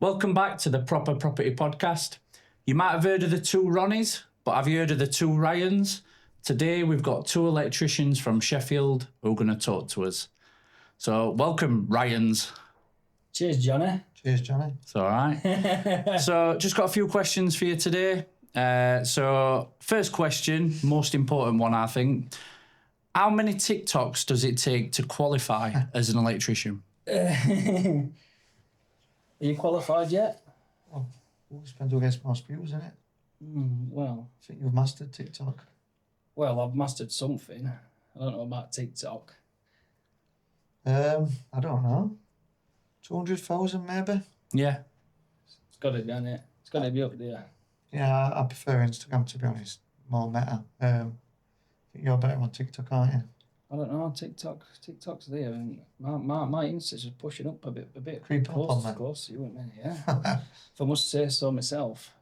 Welcome back to the Proper Property Podcast. You might have heard of the two Ronnies, but have you heard of the two Ryans? Today we've got two electricians from Sheffield who are going to talk to us. So welcome, Ryans. Cheers, Johnny. Cheers, Johnny. It's all right. So just got a few questions for you today. So first question, most important one, I think. How many TikToks does it take to qualify as an electrician? Are you qualified yet? Well, it depends who gets most views, isn't it? Well, I think you've mastered TikTok. I've mastered something. I don't know about TikTok. I don't know. 200,000 maybe? Yeah. It's got to be on it. It's got to be up there. Yeah, I prefer Instagram, to be honest. More meta. I think you're better on TikTok, aren't you? I don't know. TikTok's there, and my Insta's just pushing up a bit. Creep up on that. Close to you, ain't it? Yeah. If I must say so myself.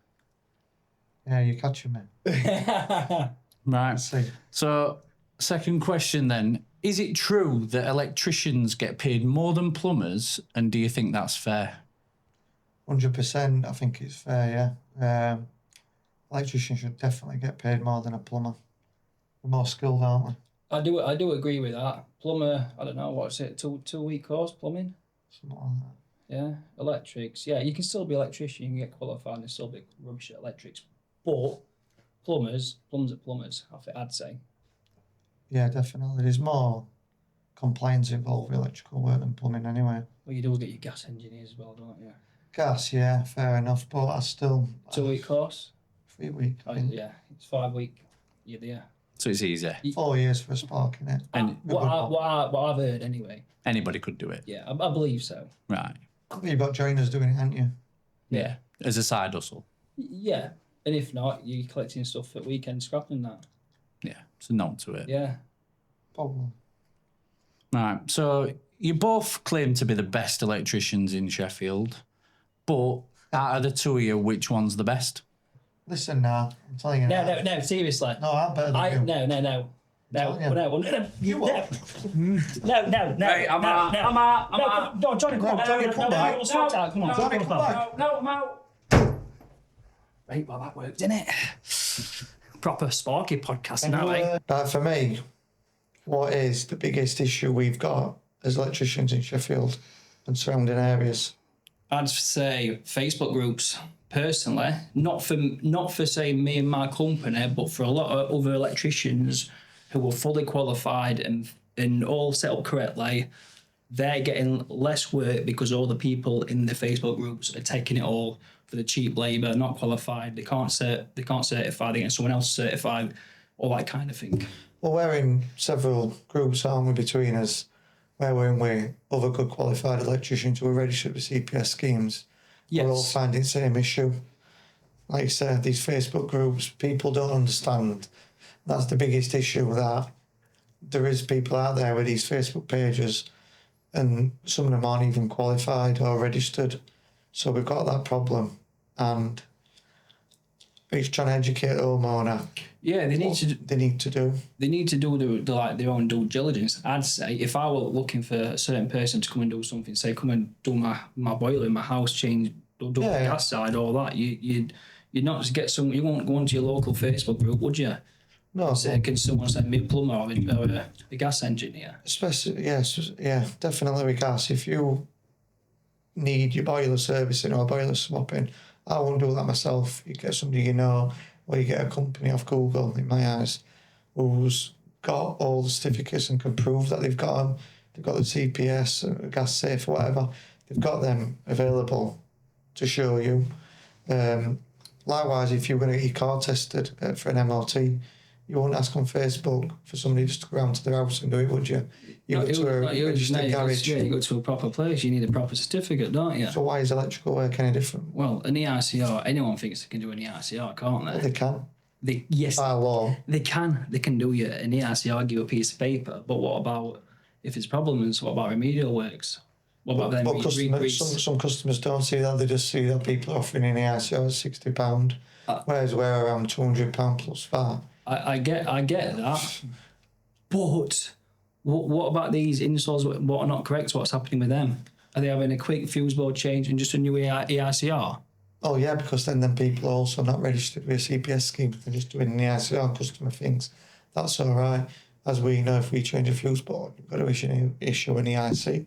Yeah, you're catching me. Right. See. So second question then. Is it true that electricians get paid more than plumbers, and do you think that's fair? 100%, I think it's fair, yeah. Electricians should definitely get paid more than a plumber. They're more skilled, aren't they? I do agree with that. Plumber, I don't know, what's it, two-week course, plumbing? Something like that. Yeah, electrics. Yeah, you can still be electrician, you can get qualified and still be rubbish at electrics. But plumbers, I'd say. Yeah, definitely. There's more compliance involved with electrical work than plumbing anyway. Well, you do get your gas engineers as well, don't you? Gas, yeah, fair enough, but I still... 2-week course? 3 week. Oh, yeah, it's 5 week. You're there. So it's easy. 4 years for a spark, innit? And What I've heard anyway. anybody could do it. Yeah, I believe so. Right. You've got joiners doing it, haven't you? Yeah. As a side hustle. Yeah, and if not, you're collecting stuff at weekend, scrapping that. Yeah. It's a note to it. Yeah. Probably. Right. So you both claim to be the best electricians in Sheffield, but out of the two of you, which one's the best? Listen now, I'm telling you now. No, seriously. No, I'm better than you. No. telling you. Hey, I'm out. No, Johnny, come on. Johnny, come back. Come on. Johnny, come back. No, I'm out. Right, well, that worked, didn't it? Proper Sparky podcast now, eh? For me, what is the biggest issue we've got as electricians in Sheffield and surrounding areas? I'd say Facebook groups. Personally, not for say me and my company, but for a lot of other electricians who are fully qualified and all set up correctly, they're getting less work because all the people in the Facebook groups are taking it all for the cheap labour, not qualified. They can't certify. They get someone else certified, all that kind of thing. Well, we're in several groups, aren't we, between us, where we're in with other good qualified electricians who are registered with CPS schemes. Yes. We're all finding the same issue. Like I said, these Facebook groups, people don't understand. That's the biggest issue, that there is people out there with these Facebook pages and some of them aren't even qualified or registered. So we've got that problem. And it's trying to educate the homeowner. Yeah, they need to do. They need to do their own due diligence. I'd say if I were looking for a certain person to come and do something, say come and do my boiler in my house, change, do the gas side, all that, you'd not just get some. You won't go onto your local Facebook group, would you? No. Say, can someone send me a plumber or a gas engineer? Especially, yes, yeah, definitely with gas. If you need your boiler servicing or boiler swapping, I won't do that myself. You get somebody you know, or you get a company off Google, in my eyes, who's got all the certificates and can prove that they've got them. They've got the CPS, gas safe, whatever. They've got them available to show you. Likewise, if you're going to get your car tested for an MOT, you won't ask on Facebook for somebody just to go around to their house and do it, would you? You go to a registered garage. Yeah, you go to a proper place, you need a proper certificate, don't you? So why is electrical work any different? Well, an EICR, anyone thinks they can do an EICR, can't they? Well, they can. Yes, by law. They can do you an EICR, give you a piece of paper, but what about if it's problems? What about remedial works? What about them? Some customers don't see that, they just see that people are offering an EICR at £60, whereas we're around £200 plus VAT. I get that, but what about these installs? What are not correct? What's happening with them? Are they having a quick fuse board change and just a new EICR? Oh yeah, because then people are also not registered with a CPS scheme. They're just doing the ICR customer things. That's all right. As we know, if we change a fuse board, you've got to issue an EIC.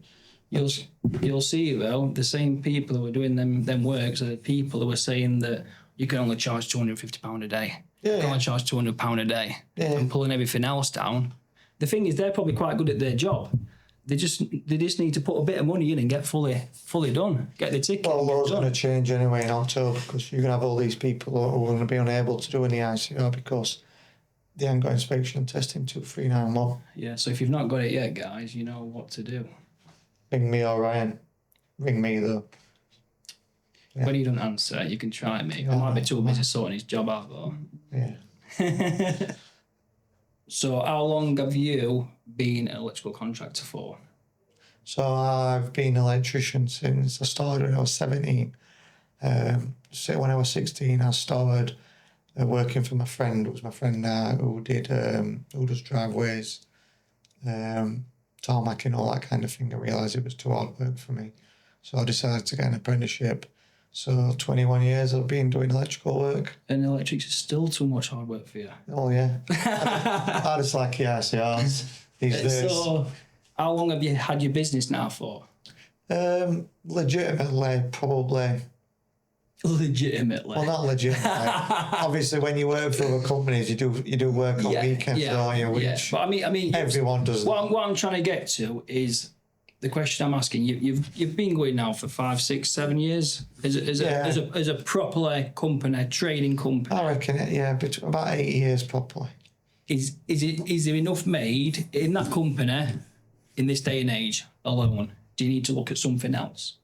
You'll see though, the same people who are doing them works are the people who are saying that you can only charge £250 a day. Yeah, you can only charge £200 a day. Yeah. And pulling everything else down. The thing is, they're probably quite good at their job. They just need to put a bit of money in and get fully done. Get the ticket. Well, law's going to change anyway in October because you're going to have all these people who are going to be unable to do an EICR because they haven't got inspection and testing 2391. Yeah, so if you've not got it yet, guys, you know what to do. Ring me or Ryan. Ring me though. Yeah. When you don't answer, you can try me. I might be too busy sorting his job out though. Yeah. So how long have you been an electrical contractor for? So I've been an electrician since I started when I was 17. So when I was 16, I started working for my friend. It was my friend now who does driveways, tarmacking, all that kind of thing. I realised it was too hard work for me. So I decided to get an apprenticeship. So 21 years I've been doing electrical work. And electrics is still too much hard work for you. Oh yeah. I just like EICRs these days. So how long have you had your business now for? Legitimately, probably. Legitimately. Well, not legitimately. Obviously, when you work for other companies, you do work on weekends, don't you? Which But I mean, everyone does. What I'm trying to get to is the question I'm asking. You've been going now for 5, 6, 7 years as a proper company, trading company. I reckon about 8 years properly. Is there enough made in that company in this day and age alone? Do you need to look at something else?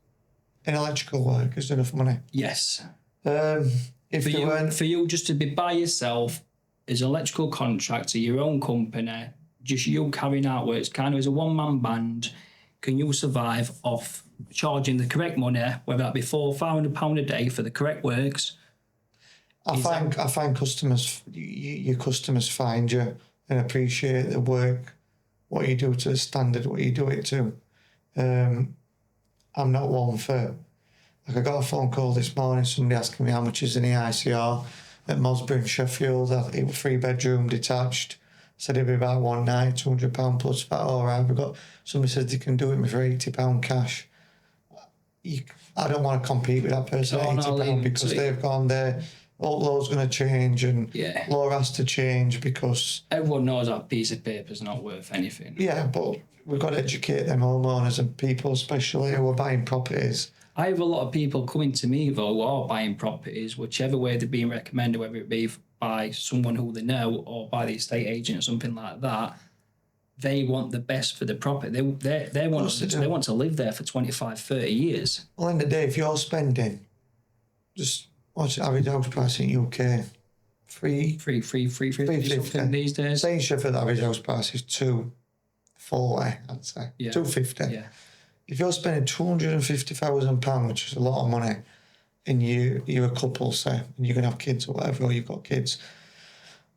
In electrical work, is there enough money? Yes. If you weren't, for you just to be by yourself as an electrical contractor, your own company, just you carrying out works, kind of as a one-man band, can you survive off charging the correct money, whether that be £400-500 a day for the correct works? I find customers, your customers find you and appreciate the work, what you do to the standard, what you do it to. I'm not one for, like I got a phone call this morning, somebody asking me how much is an EICR at Mosbury, Sheffield. It was 3-bedroom detached. Said it'd be about £190, £200 plus that. All right, somebody says they can do it for £80 cash. I don't want to compete with that person at £80 because they've gone there. All law's going to change and law has to change because everyone knows that piece of paper is not worth anything. Yeah, but we've got to educate them homeowners and people, especially who are buying properties. I have a lot of people coming to me though who are buying properties, whichever way they're being recommended, whether it be by someone who they know or by the estate agent or something like that. They want the best for the property. They want to live there for 25, 30 years. Well, in the day, if you're spending, just what's the average house price in UK? 350 something these days. Say in Sheffield, the average house price is 240, I'd say. Yeah. 250. Yeah. If you're spending £250,000, which is a lot of money, and you're a couple, say, and you're going to have kids or whatever, or you've got kids,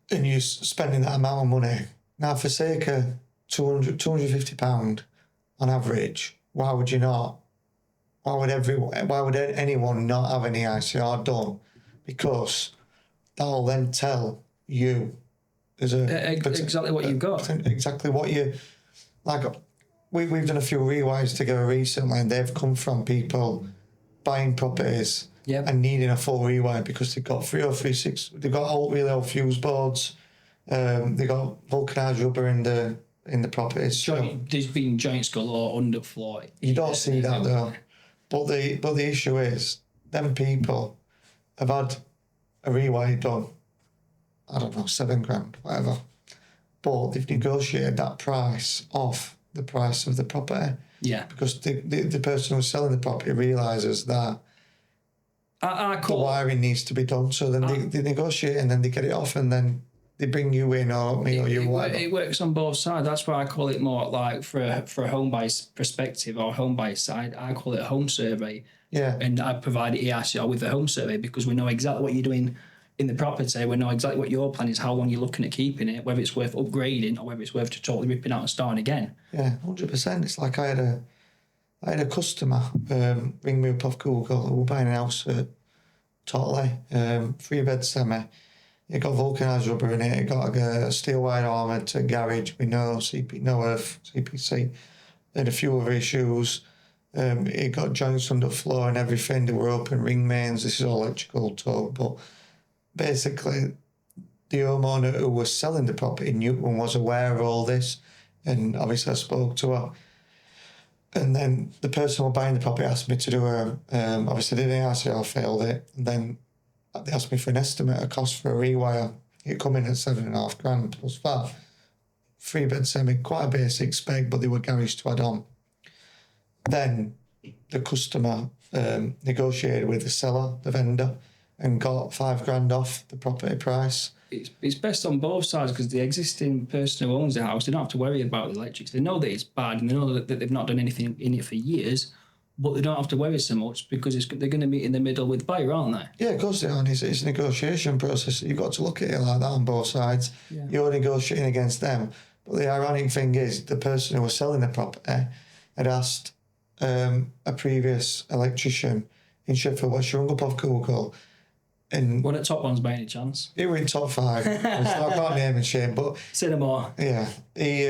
and you're spending that amount of money, now for sake of £250 on average, why would you not? Why would anyone not have an EICR done? Because that'll then tell you exactly what you've got. Exactly what you like. We've done a few rewires together recently, and they've come from people buying properties and needing a full rewire because they've got 3036. They've got really old fuse boards. They got vulcanised rubber in the properties. There's been joints galore underfloor. You don't see that though. But the issue is, them people have had a rewire done, I don't know, £7,000, whatever. But they've negotiated that price off the price of the property. Yeah. Because the person who's selling the property realises that the wiring needs to be done. So then they negotiate and then they get it off and then they bring you in or me or you. It works on both sides. That's why I call it more like for a home buyer's perspective or home buyer's side, I call it a home survey. Yeah. And I provide EICR with a home survey because we know exactly what you're doing in the property. We know exactly what your plan is, how long you're looking at keeping it, whether it's worth upgrading or whether it's worth just totally ripping out and starting again. Yeah, 100%. It's like I had I had a customer ring me up off Google who were buying a house at Totley, 3-bed semi. It got vulcanised rubber in it. It got a steel wire armoured garage with no earth, CPC, and a few other issues. It got joints under floor and everything. There were open ring mains. This is all electrical talk, but basically, the homeowner who was selling the property in Newton was aware of all this, and obviously I spoke to her. And then the person who was buying the property asked me to do obviously the RCR failed it, and then they asked me for an estimate of cost for a rewire. It come in at $7,500 plus that. 3-bed semi, quite a basic spec, but they were garage to add on. Then the customer negotiated with the seller, the vendor, and got $5,000 off the property price. It's best on both sides because the existing person who owns the house, they don't have to worry about the electrics. They know that it's bad and they know that they've not done anything in it for years, but they don't have to worry so much because they're going to meet in the middle with the buyer, aren't they? Yeah, of course they are. It's a negotiation process. You've got to look at it like that on both sides. Yeah. You're negotiating against them. But the ironic thing is the person who was selling the property had asked a previous electrician in Sheffield, what's your up off Google? And one at top ones by any chance? He were in top 5. So I can't name and shame, but say no more. Yeah, he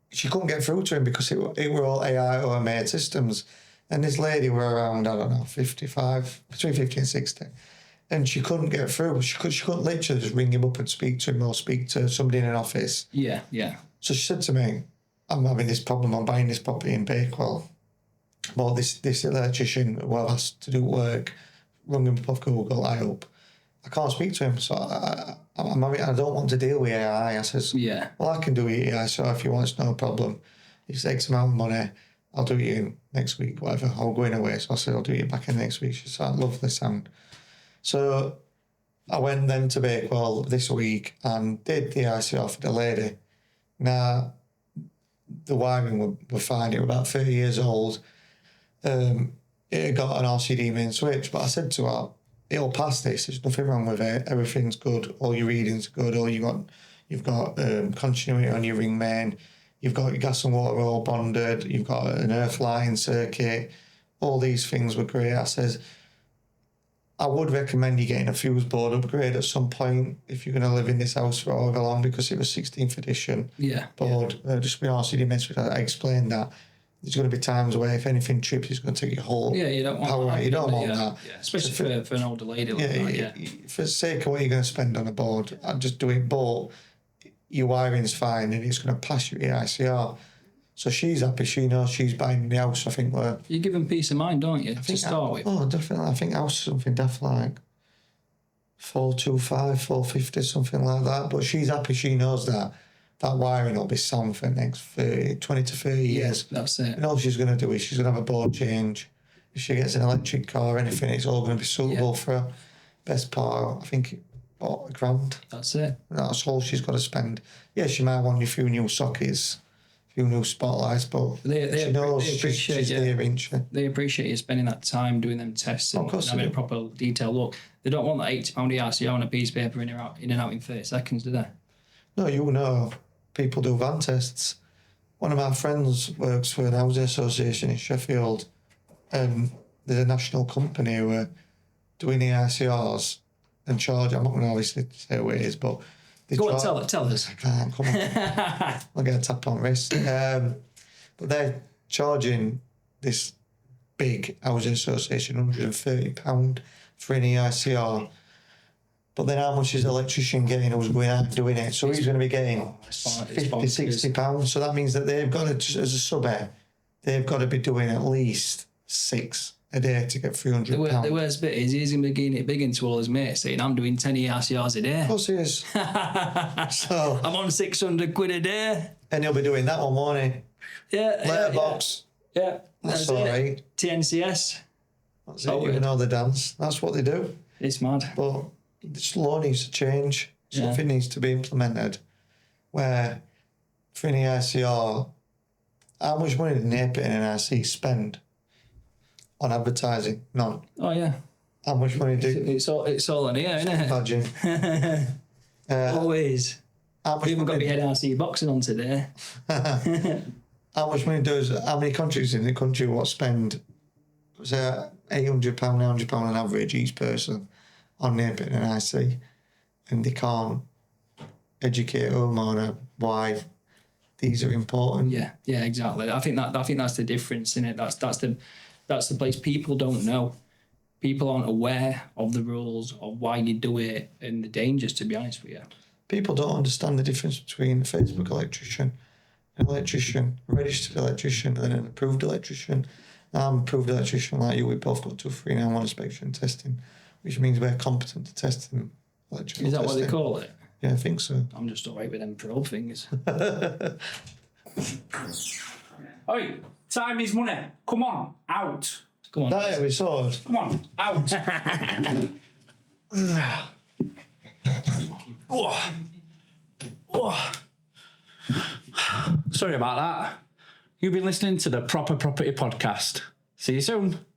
she couldn't get through to him because it were all AI automated systems, and this lady were around, I don't know, 55, between 50 and 60, and she couldn't get through. She couldn't literally just ring him up and speak to him or speak to somebody in an office. Yeah. So she said to me, I'm having this problem. I'm buying this property in Bakewell. Well, this electrician who I've asked to do work rung him up off Google. I can't speak to him, so I don't want to deal with AI. I says, yeah. Well, I can do AI, so if you want, it's no problem. It's X amount of money. I'll do it in next week, whatever. I'll go in away. So I said, I'll do it back in next week. She said, I love the sound. So I went then to Bakewell this week and did the ICR for the lady. Now, the wiring were fine. It was about 30 years old. It had got an RCD main switch, but I said to her, it'll pass this. There's nothing wrong with it. Everything's good. All your readings are good. You've got continuity on your ring main. You've got your gas and water all bonded. You've got an earth lighting circuit. All these things were great. I says, I would recommend you getting a fuse board upgrade at some point if you're going to live in this house for however long, because it was 16th edition board. Just be honest, I explained that. There's going to be times where if anything trips, it's going to take your whole you don't want power that. out. You don't want that. Yeah. Especially for an older lady like that, For the sake of what you're going to spend on a board, I'd just do it, but your wiring's fine and it's going to pass your EICR. So she's happy. She knows she's buying the house. I think you give them peace of mind, don't you, to start with? Oh, definitely. I think house is something definitely like 425, 450, something like that. But she's happy. She knows that wiring will be sound for the next 20 to 30 years. That's it. And all she's going to do is she's going to have a board change. If she gets an electric car or anything, it's all going to be suitable for her. Best part, I think, about $1,000. That's it. That's all she's got to spend. Yeah, she might want a few new sockets, a few new spotlights, but she knows she's there, isn't she? They appreciate you spending that time doing them tests and having a proper detailed look. They don't want that £80 ERCR on a piece of paper in and out in 30 seconds, do they? No, you know. People do van tests. One of my friends works for an housing association in Sheffield, and there's a national company who are doing the ICRs and charge. I'm not going to obviously say who it is, but go on, tell us. I can't. Come on, I'll get a tap on wrist. But they're charging this big housing association £130 for an EICR. But then how much is the electrician getting who's going out and doing it? So he's going to be getting £50-60. So that means that they've got to, as a sub-air, they've got to be doing at least 6 a day to get £300. The worst bit is he's going to be getting it big into all his mates, saying, I'm doing 10 ERCRs a day. Of course he is. So I'm on £600 a day. And he'll be doing that one morning. Yeah. Letterbox. Yeah. That's all right. TNCS. That's it. You know the dance. That's what they do. It's mad. But this law needs to change. Something needs to be implemented where for an ICR, how much money did NAPIT and NRC spend on advertising? None. Oh, yeah. How much money did... It's all in here, isn't it? Imagine. Always. how much We haven't got money, my NRC boxing on today. how much money does, how many countries in the country what spend, was it £800, £900 on average each person on name and IC, and they can't educate a homeowner why these are important. Yeah, exactly. I think that's the difference in it. That's the place people don't know. People aren't aware of the rules of why you do it and the dangers. To be honest with you, People don't understand the difference between a Facebook electrician, an electrician, a registered electrician, and an approved electrician. Now, I'm an approved electrician like you. We both got 239 inspection testing, which means we're competent to test them. Electrical is that testing. what they call it? Yeah, I think so. I'm just alright with them probe things. Oi, time is money. Come on, out. Come on. That we saw it. Come on, out. Sorry about that. You've been listening to the Proper Property Podcast. See you soon.